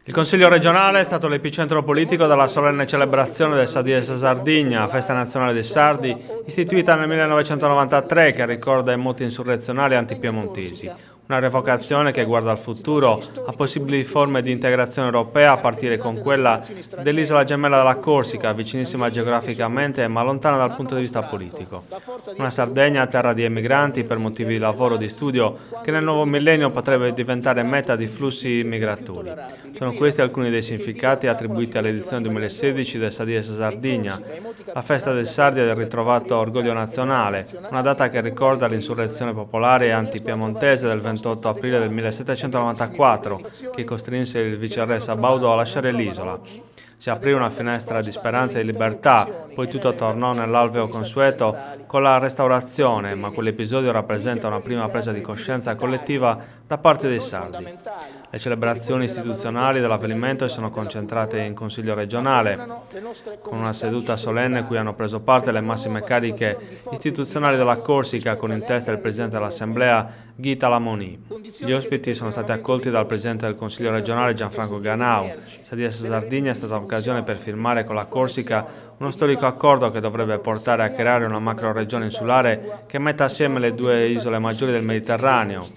Il Consiglio regionale è stato l'epicentro politico della solenne celebrazione del Sadies Sardigna, festa nazionale dei Sardi, istituita nel 1993 che ricorda i moti insurrezionali antipiemontesi. Una revocazione che guarda al futuro, a possibili forme di integrazione europea a partire con quella dell'isola gemella della Corsica, vicinissima geograficamente ma lontana dal punto di vista politico. Una Sardegna terra di emigranti per motivi di lavoro o di studio che nel nuovo millennio potrebbe diventare meta di flussi migratori. Sono questi alcuni dei significati attribuiti all'edizione 2016 del Sadies Sardigna, la festa del Sardi e del ritrovato orgoglio nazionale, una data che ricorda l'insurrezione popolare antipiemontese del 28 aprile del 1794, che costrinse il viceré Sabaudo a lasciare l'isola. Si aprì una finestra di speranza e di libertà, poi tutto tornò nell'alveo consueto con la restaurazione, ma quell'episodio rappresenta una prima presa di coscienza collettiva da parte dei sardi. Le celebrazioni istituzionali dell'avvenimento si sono concentrate in Consiglio regionale, con una seduta solenne cui hanno preso parte le massime cariche istituzionali della Corsica, con in testa il Presidente dell'Assemblea Guy Talamoni. Gli ospiti sono stati accolti dal Presidente del Consiglio regionale Gianfranco Ganau. Sadies Sardigna è stata occasione per firmare con la Corsica uno storico accordo che dovrebbe portare a creare una macro-regione insulare che metta assieme le due isole maggiori del Mediterraneo,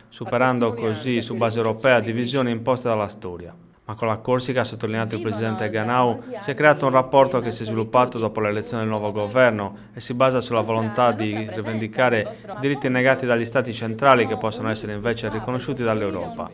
superando così su base europea divisioni imposte dalla storia. Ma con la Corsica, ha sottolineato il presidente Ganau, si è creato un rapporto che si è sviluppato dopo l'elezione del nuovo governo e si basa sulla volontà di rivendicare diritti negati dagli stati centrali che possono essere invece riconosciuti dall'Europa.